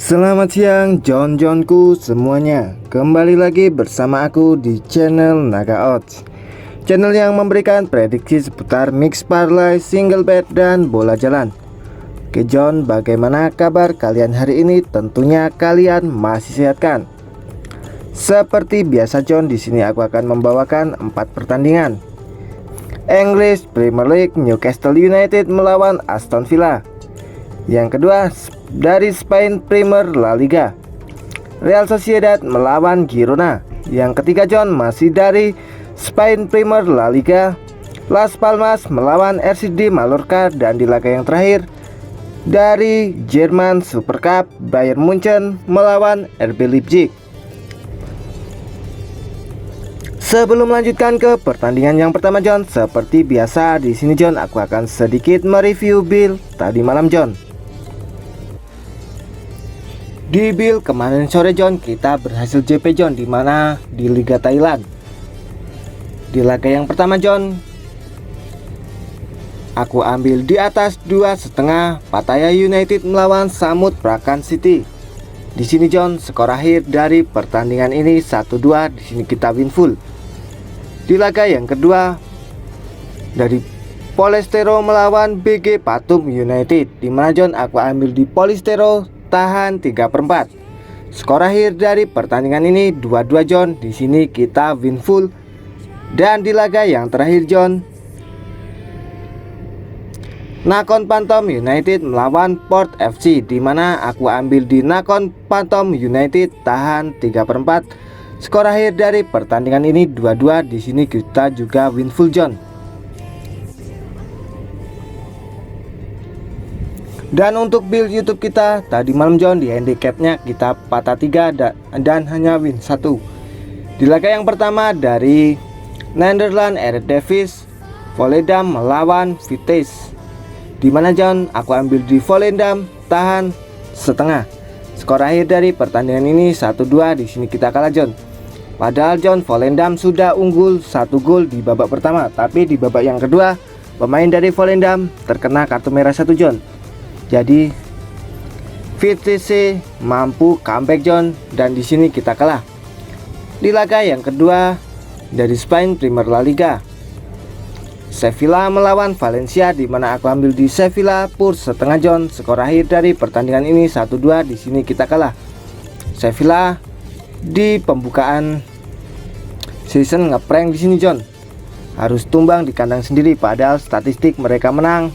Selamat siang John-Johnku semuanya. Kembali lagi bersama aku di channel Naga Odds, channel yang memberikan prediksi seputar mix parlay, single bet, dan bola jalan. Oke John, bagaimana kabar kalian hari ini? Tentunya kalian masih sehat kan? Seperti biasa John, di sini aku akan membawakan 4 pertandingan. English Premier League, Newcastle United melawan Aston Villa. Yang kedua, dari Spain Premier La Liga, Real Sociedad melawan Girona. Yang ketiga John, masih dari Spain Premier La Liga, Las Palmas melawan RCD Mallorca. Dan di laga yang terakhir, dari Jerman Super Cup, Bayern Munchen melawan RB Leipzig. Sebelum melanjutkan ke pertandingan yang pertama John, seperti biasa di sini John, aku akan sedikit mereview Bill tadi malam John. Di Bill kemarin sore John, kita berhasil JP John, dimana di Liga Thailand. Di laga yang pertama John, aku ambil di atas 2,5 Pattaya United melawan Samut Prakan City. Di sini John, skor akhir dari pertandingan ini 1-2. Di sini kita win full. Di laga yang kedua, dari Polistero melawan BG Patum United, di mana John, aku ambil di Polistero tahan 3/4. Skor akhir dari pertandingan ini 2-2 John. Di sini kita win full. Dan di laga yang terakhir John, Nakhon Phantom United melawan Port FC, di mana aku ambil di Nakhon Phantom United tahan 3/4. Skor akhir dari pertandingan ini 2-2. Di sini kita juga win full John. Dan untuk build YouTube kita tadi malam John, di handicapnya kita patah 3 dan hanya win 1. Di laga yang pertama, dari Netherlands Eredivisie, Volendam melawan Vitesse, di mana John, aku ambil di Volendam tahan setengah. Skor akhir dari pertandingan ini 1-2. Di sini kita kalah John. Padahal John, Volendam sudah unggul 1 gol di babak pertama, tapi di babak yang kedua pemain dari Volendam terkena kartu merah 1 John. Jadi Vitesse mampu comeback John, dan di sini kita kalah. Di laga yang kedua, dari Spain Premier La Liga, Sevilla melawan Valencia, di mana aku ambil di Sevilla pur setengah John. Skor akhir dari pertandingan ini 1-2. Di sini kita kalah. Sevilla di pembukaan season ngeprank di sini John, harus tumbang di kandang sendiri, padahal statistik mereka menang.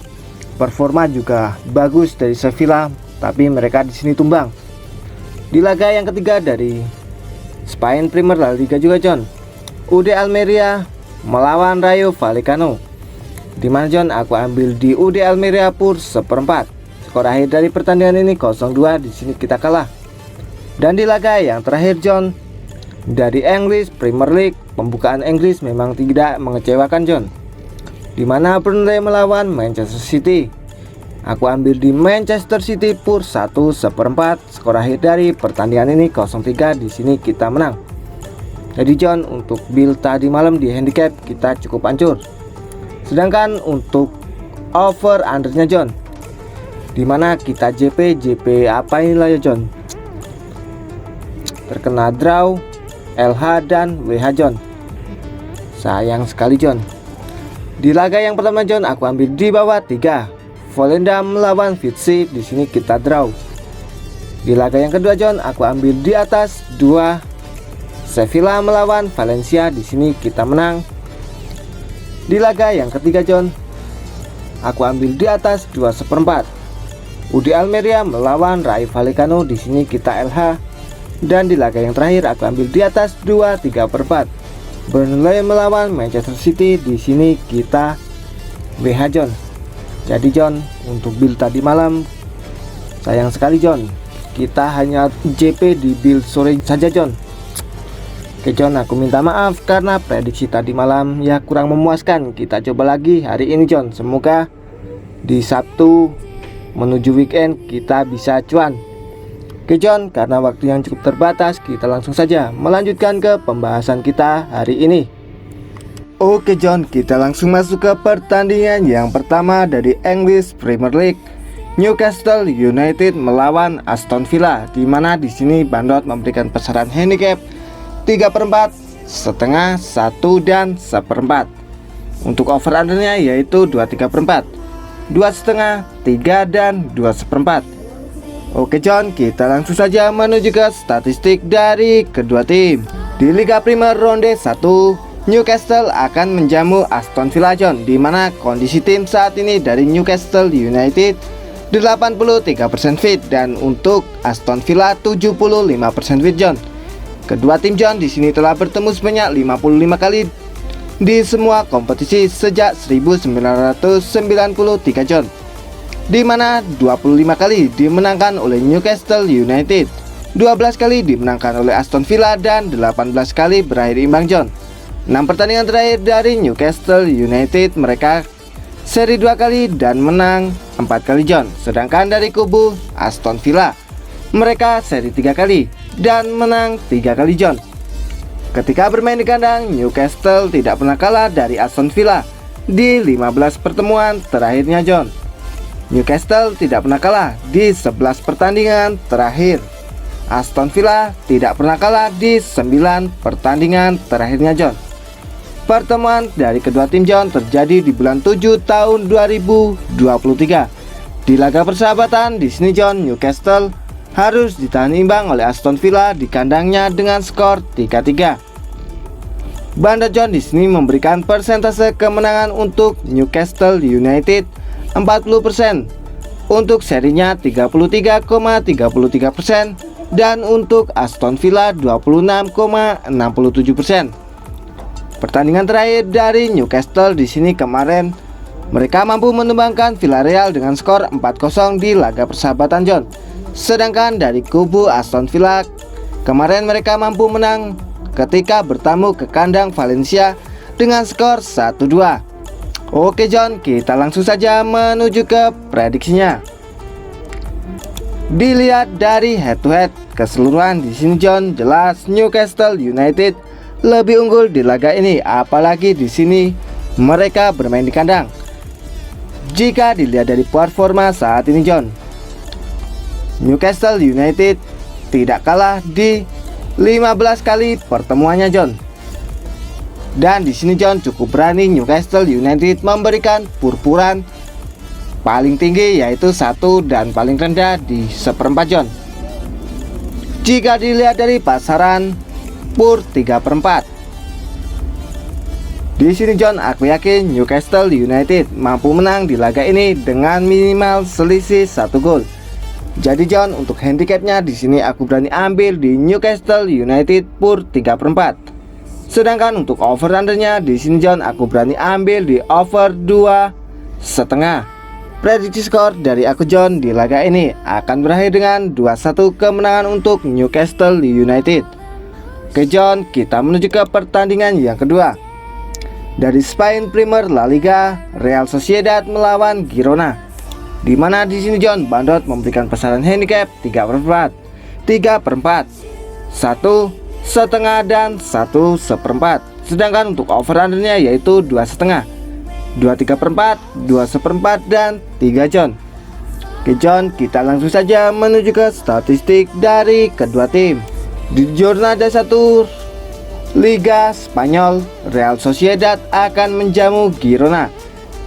Performa juga bagus dari Sevilla, tapi mereka di sini tumbang. Di laga yang ketiga, dari Spain Premier La Liga juga John, UD Almeria melawan Rayo Vallecano, di mana John, aku ambil di UD Almeria pur 1/4. Skor akhir dari pertandingan ini 0-2. Di sini kita kalah. Dan di laga yang terakhir John, dari English Premier League, pembukaan Inggris memang tidak mengecewakan John, di mana Burnley melawan Manchester City. Aku ambil di Manchester City pur 1/4. Skor akhir dari pertandingan ini 0-3. Di sini kita menang. Jadi John, untuk build tadi malam di handicap kita cukup hancur. Sedangkan untuk over undernya John, di mana kita JP apa ini lah ya John, terkena draw, LH dan WH John. Sayang sekali John. Di laga yang pertama John, aku ambil di bawah 3 Volendam melawan Vitesse, di sini kita draw. Di laga yang kedua John, aku ambil di atas 2 Sevilla melawan Valencia, di sini kita menang. Di laga yang ketiga John, aku ambil di atas 2/4 UD Almeria melawan Rayo Vallecano, di sini kita LH. Dan di laga yang terakhir, aku ambil di atas 2/3 Burnley melawan Manchester City, di sini kita WH John. Jadi John, untuk build tadi malam sayang sekali John, kita hanya JP di build sore saja John. Oke John, aku minta maaf karena prediksi tadi malam ya kurang memuaskan. Kita coba lagi hari ini John, semoga di Sabtu menuju weekend kita bisa cuan. Oke John, karena waktu yang cukup terbatas, kita langsung saja melanjutkan ke pembahasan kita hari ini. Oke John, kita langsung masuk ke pertandingan yang pertama dari English Premier League, Newcastle United melawan Aston Villa, di mana di sini Bandot memberikan besaran handicap 3/4, setengah, 1 dan 1/4. Untuk over undernya yaitu 23/4, 2,5, 3 dan 2/4. Oke John, kita langsung saja menuju ke statistik dari kedua tim. Di Liga Premier ronde 1, Newcastle akan menjamu Aston Villa John, di mana kondisi tim saat ini dari Newcastle United 83% fit dan untuk Aston Villa 75% fit John. Kedua tim John di sini telah bertemu sebanyak 55 kali di semua kompetisi sejak 1993 John, di mana 25 kali dimenangkan oleh Newcastle United, 12 kali dimenangkan oleh Aston Villa dan 18 kali berakhir imbang John. 6 pertandingan terakhir dari Newcastle United mereka seri 2 kali dan menang 4 kali John. Sedangkan dari kubu Aston Villa mereka seri 3 kali dan menang 3 kali John. Ketika bermain di kandang, Newcastle tidak pernah kalah dari Aston Villa di 15 pertemuan terakhirnya John. Newcastle tidak pernah kalah di 11 pertandingan terakhir. Aston Villa tidak pernah kalah di 9 pertandingan terakhirnya John. Pertemuan dari kedua tim John terjadi di bulan 7 tahun 2023. Di laga persahabatan di sini John, Newcastle harus ditahan imbang oleh Aston Villa di kandangnya dengan skor 3-3. Bandot John di sini memberikan persentase kemenangan untuk Newcastle United 40%, untuk serinya 33,33% dan untuk Aston Villa 26,67%. Pertandingan terakhir dari Newcastle di sini kemarin mereka mampu menumbangkan Villarreal dengan skor 4-0 di laga persahabatan John. Sedangkan dari kubu Aston Villa kemarin mereka mampu menang ketika bertamu ke kandang Valencia dengan skor 1-2. Oke John, kita langsung saja menuju ke prediksinya. Dilihat dari head to head keseluruhan di sini John, jelas Newcastle United lebih unggul di laga ini, apalagi di sini mereka bermain di kandang. Jika dilihat dari performa saat ini John, Newcastle United tidak kalah di 15 kali pertemuannya John. Dan di sini John cukup berani Newcastle United memberikan purpuran paling tinggi yaitu 1 dan paling rendah di 1/4 John. Jika dilihat dari pasaran pur 3/4. Di sini John, aku yakin Newcastle United mampu menang di laga ini dengan minimal selisih 1 gol. Jadi John, untuk handicapnya di sini aku berani ambil di Newcastle United pur 3/4. Sedangkan untuk over undernya di sini John, aku berani ambil di over 2,5. Prediksi skor dari aku John di laga ini akan berakhir dengan 2-1 kemenangan untuk Newcastle United. Oke John, kita menuju ke pertandingan yang kedua. Dari Spain Premier La Liga, Real Sociedad melawan Girona, di mana di sini John, Bandot memberikan besaran handicap 3/4, 3/4, 1,5 dan 1/4. Sedangkan untuk over undernya yaitu 2,5, 2,3/4, 2/4 dan 3 John. Oke John, kita langsung saja menuju ke statistik dari kedua tim. Di Jornada 1 Liga Spanyol, Real Sociedad akan menjamu Girona,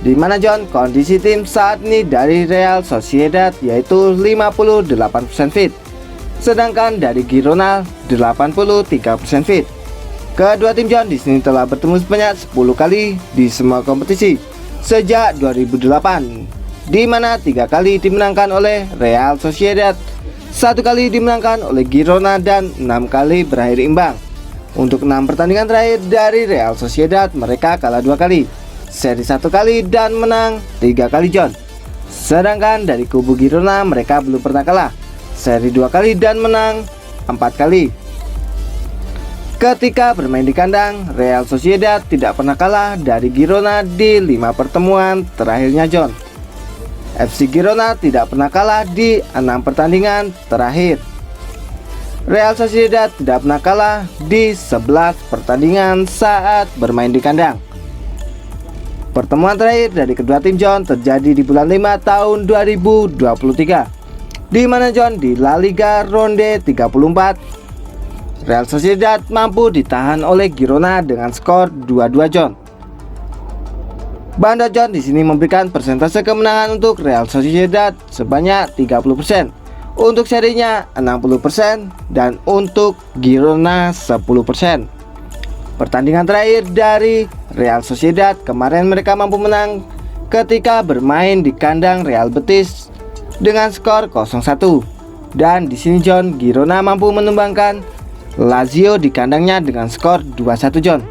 di mana John, kondisi tim saat ini dari Real Sociedad yaitu 58% fit. Sedangkan dari Girona 83% fit. Kedua tim John di sini telah bertemu sebanyak 10 kali di semua kompetisi sejak 2008, di mana 3 kali dimenangkan oleh Real Sociedad, 1 kali dimenangkan oleh Girona dan 6 kali berakhir imbang. Untuk 6 pertandingan terakhir dari Real Sociedad mereka kalah 2 kali, seri 1 kali dan menang 3 kali John. Sedangkan dari kubu Girona mereka belum pernah kalah, seri 2 kali dan menang 4 kali. Ketika bermain di kandang, Real Sociedad tidak pernah kalah dari Girona di 5 pertemuan terakhirnya John. FC Girona tidak pernah kalah di 6 pertandingan terakhir. Real Sociedad tidak pernah kalah di 11 pertandingan saat bermain di kandang. Pertemuan terakhir dari kedua tim John terjadi di bulan 5 tahun 2023, di mana John di La Liga ronde 34 Real Sociedad mampu ditahan oleh Girona dengan skor 2-2 John. Bandot John di sini memberikan persentase kemenangan untuk Real Sociedad sebanyak 30%, untuk serinya 60% dan untuk Girona 10%. Pertandingan terakhir dari Real Sociedad kemarin mereka mampu menang ketika bermain di kandang Real Betis dengan skor 0-1. Dan di sini John, Girona mampu menumbangkan Lazio di kandangnya dengan skor 2-1 John.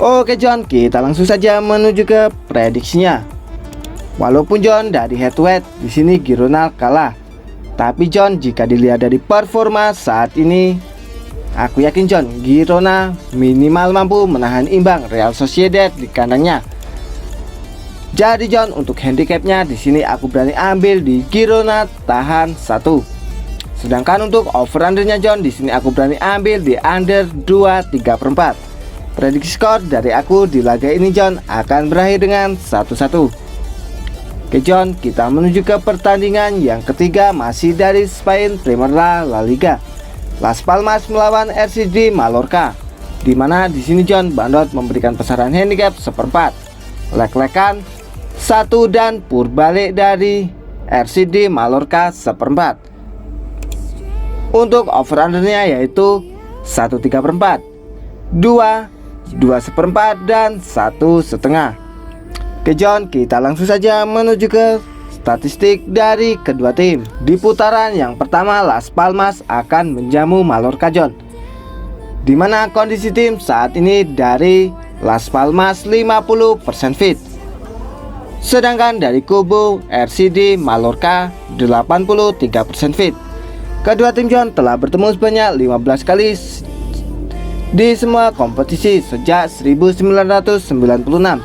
Oke John, kita langsung saja menuju ke prediksinya. Walaupun John dari head to head di sini Girona kalah, tapi John jika dilihat dari performa saat ini, aku yakin John, Girona minimal mampu menahan imbang Real Sociedad di kandangnya. Jadi John, untuk handicapnya di sini aku berani ambil di Girona tahan 1. Sedangkan untuk over undernya John, di sini aku berani ambil di under 2/3/4. Prediksi skor dari aku di laga ini John akan berakhir dengan 1-1. Oke John, kita menuju ke pertandingan yang ketiga masih dari Spain Premier La Liga. Las Palmas melawan RCD Mallorca, di mana di sini John Bandot memberikan besaran handicap 1/4, lek-lekan 1 dan purbalik dari RCD Mallorca 1/4. Untuk over undernya yaitu 1/3/4, 2/4 dan 1/2. Oke John, kita langsung saja menuju ke statistik dari kedua tim. Di putaran yang pertama Las Palmas akan menjamu Mallorca John, di mana kondisi tim saat ini dari Las Palmas 50% fit, sedangkan dari kubu RCD Mallorca 83% fit. Kedua tim John telah bertemu sebanyak 15 kali di semua kompetisi sejak 1996,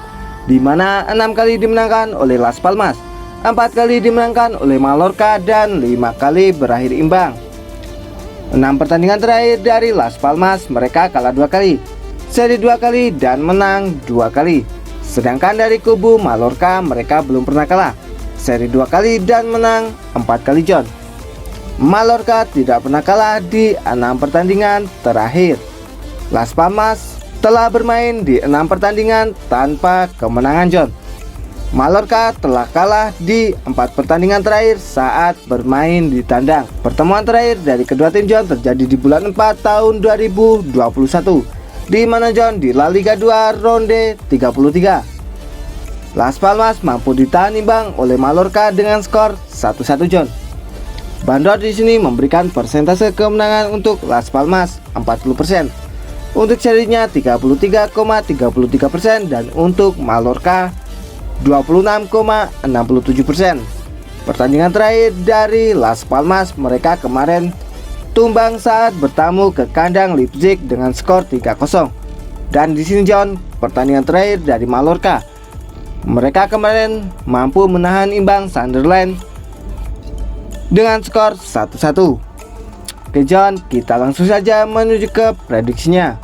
di mana 6 kali dimenangkan oleh Las Palmas, 4 kali dimenangkan oleh Mallorca dan 5 kali berakhir imbang. 6 pertandingan terakhir dari Las Palmas mereka kalah 2 kali, seri 2 kali dan menang 2 kali. Sedangkan dari kubu Mallorca mereka belum pernah kalah, seri 2 kali dan menang 4 kali John. Mallorca tidak pernah kalah di 6 pertandingan terakhir. Las Palmas telah bermain di 6 pertandingan tanpa kemenangan John. Mallorca telah kalah di 4 pertandingan terakhir saat bermain di tandang. Pertemuan terakhir dari kedua tim John terjadi di bulan 4 tahun 2021, di mana John di La Liga 2 ronde 33. Las Palmas mampu ditahan imbang oleh Mallorca dengan skor 1-1 John. Bandot di sini memberikan persentase kemenangan untuk Las Palmas 40%, untuk serinya 33,33% dan untuk Mallorca 26,67%. Pertandingan terakhir dari Las Palmas mereka kemarin tumbang saat bertamu ke kandang Leipzig dengan skor 3-0. Dan di sini John, pertandingan terakhir dari Mallorca mereka kemarin mampu menahan imbang Sunderland dengan skor 1-1. Oke John, kita langsung saja menuju ke prediksinya.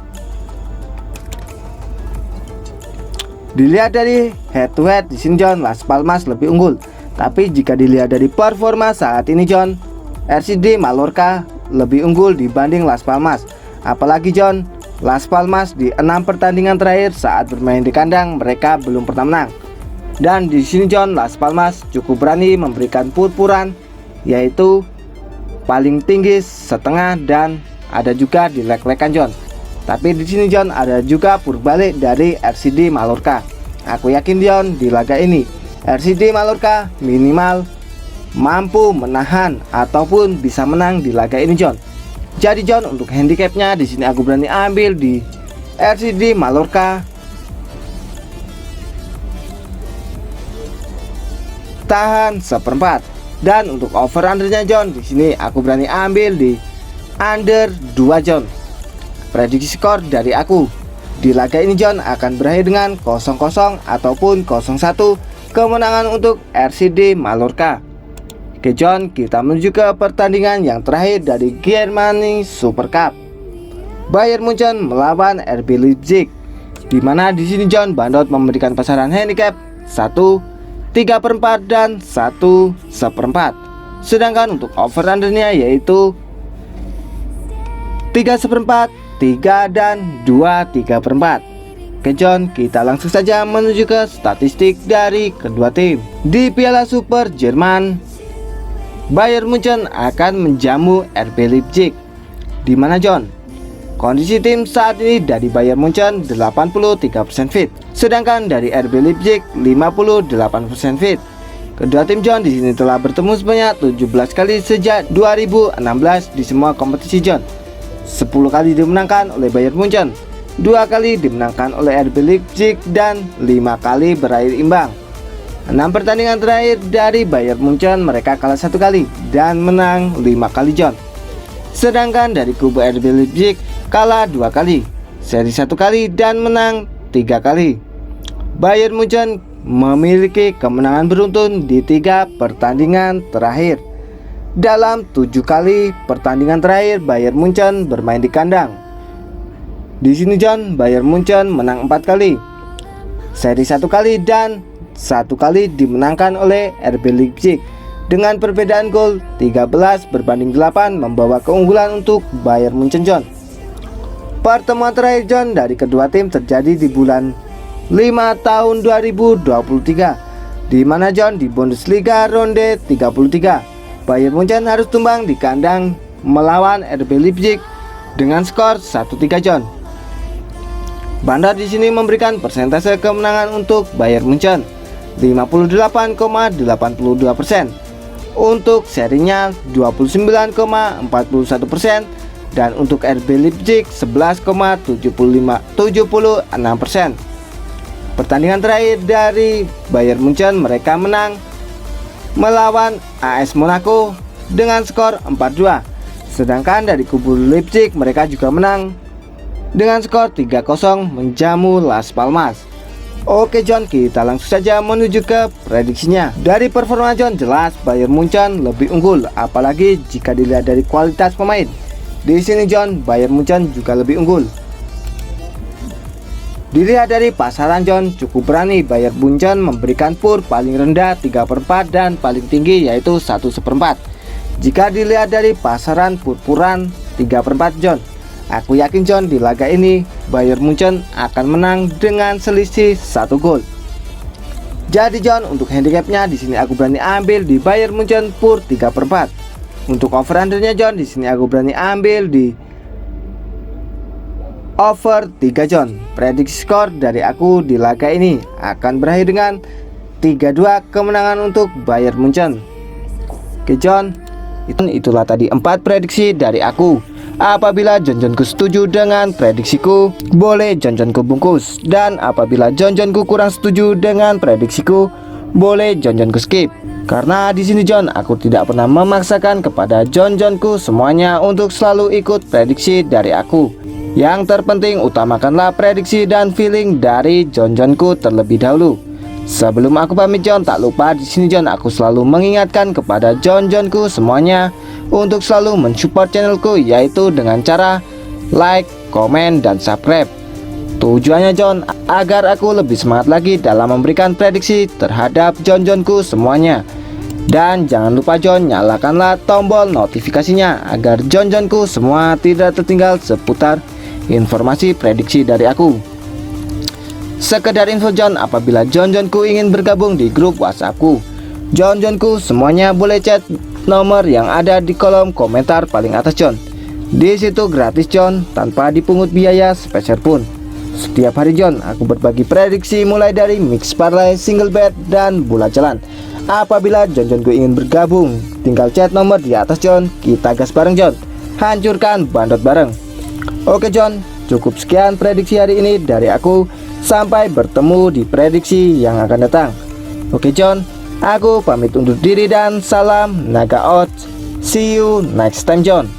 Dilihat dari head to head di sini John, Las Palmas lebih unggul. Tapi jika dilihat dari performa saat ini John, RCD Mallorca lebih unggul dibanding Las Palmas. Apalagi John, Las Palmas di 6 pertandingan terakhir saat bermain di kandang mereka belum pernah menang. Dan di sini John, Las Palmas cukup berani memberikan pur-puran, yaitu paling tinggi setengah dan ada juga di lek-lekan John. Tapi di sini John ada juga purbalik dari RCD Mallorca. Aku yakin John di laga ini RCD Mallorca minimal mampu menahan ataupun bisa menang di laga ini John. Jadi John, untuk handicapnya di sini aku berani ambil di RCD Mallorca tahan 1/4. Dan untuk over undernya John, di sini aku berani ambil di under 2 John. Prediksi skor dari aku di laga ini John akan berakhir dengan 0-0 ataupun 0-1 kemenangan untuk RCD Mallorca. Oke John, kita menuju ke pertandingan yang terakhir dari Germany Super Cup. Bayern Munchen melawan RB Leipzig, di mana di sini John Bandot memberikan pasaran handicap 1, 3/4 dan 1/4. Sedangkan untuk over undernya yaitu 3/4, 3 dan 2/3. Oke John, kita langsung saja menuju ke statistik dari kedua tim. Di Piala Super Jerman, Bayern Munchen akan menjamu RB Leipzig. Di mana John? Kondisi tim saat ini dari Bayern Munchen 83% fit, sedangkan dari RB Leipzig 58% fit. Kedua tim John di sini telah bertemu sebanyak 17 kali sejak 2016 di semua kompetisi John. 10 kali dimenangkan oleh Bayern Munchen, 2 kali dimenangkan oleh RB Leipzig dan 5 kali berakhir imbang. 6 pertandingan terakhir dari Bayern Munchen mereka kalah 1 kali dan menang 5 kali John. Sedangkan dari kubu RB Leipzig kalah 2 kali, seri 1 kali dan menang 3 kali. Bayern Munchen memiliki kemenangan beruntun di 3 pertandingan terakhir. Dalam 7 kali pertandingan terakhir Bayern Munchen bermain di kandang. Di sini John, Bayern Munchen menang 4 kali, seri 1 kali dan 1 kali dimenangkan oleh RB Leipzig dengan perbedaan gol 13 berbanding 8 membawa keunggulan untuk Bayern Munchen John. Pertemuan terakhir John dari kedua tim terjadi di bulan 5 tahun 2023, di mana John di Bundesliga ronde 33 Bayern Munchen harus tumbang di kandang melawan RB Leipzig dengan skor 1-3 John. Bandar di sini memberikan persentase kemenangan untuk Bayern Munchen 58,82%. Untuk serinya 29,41% dan untuk RB Leipzig 11,76%. Pertandingan terakhir dari Bayern Munchen mereka menang melawan AS Monaco dengan skor 4-2. Sedangkan dari kubu Leipzig mereka juga menang dengan skor 3-0 menjamu Las Palmas. Oke John, kita langsung saja menuju ke prediksinya. Dari performa John jelas Bayern Munchen lebih unggul, apalagi jika dilihat dari kualitas pemain. Di sini John, Bayern Munchen juga lebih unggul. Dilihat dari pasaran John, cukup berani Bayern Munchen memberikan PUR paling rendah 3/4 dan paling tinggi yaitu 1/4. Jika dilihat dari pasaran PUR-PURan 3/4 John, aku yakin John di laga ini Bayern Munchen akan menang dengan selisih 1 gol. Jadi John, untuk handicapnya di sini aku berani ambil di Bayern Munchen PUR 3/4. Untuk over undernya John di sini aku berani ambil di over 3 John. Prediksi skor dari aku di laga ini akan berakhir dengan 3-2 kemenangan untuk Bayern Munchen. Oke John, itulah tadi 4 prediksi dari aku. Apabila John-Johnku setuju dengan prediksiku, boleh John-Johnku bungkus. Dan apabila John-Johnku kurang setuju dengan prediksiku, boleh John-Johnku skip. Karena di sini John, aku tidak pernah memaksakan kepada John-Johnku semuanya untuk selalu ikut prediksi dari aku. Yang terpenting utamakanlah prediksi dan feeling dari John-Johnku terlebih dahulu. Sebelum aku pamit John, tak lupa di sini John aku selalu mengingatkan kepada John-Johnku semuanya untuk selalu mensupport channelku, yaitu dengan cara like, komen, dan subscribe. Tujuannya John agar aku lebih semangat lagi dalam memberikan prediksi terhadap John-Johnku semuanya. Dan jangan lupa John, nyalakanlah tombol notifikasinya agar John-Johnku semua tidak tertinggal seputar informasi prediksi dari aku. Sekedar info John, apabila John-Johnku ingin bergabung di grup WhatsAppku, John-Johnku semuanya boleh chat nomor yang ada di kolom komentar paling atas John. Di situ gratis John, tanpa dipungut biaya sepeser pun. Setiap hari John, aku berbagi prediksi mulai dari mix parlay, single bet, dan bola jalan. Apabila John-Johnku ingin bergabung, tinggal chat nomor di atas John. Kita gas bareng John, hancurkan bandot bareng. Oke John, cukup sekian prediksi hari ini dari aku. Sampai bertemu di prediksi yang akan datang. Oke John, aku pamit undur diri dan salam Naga Odds. See you next time John.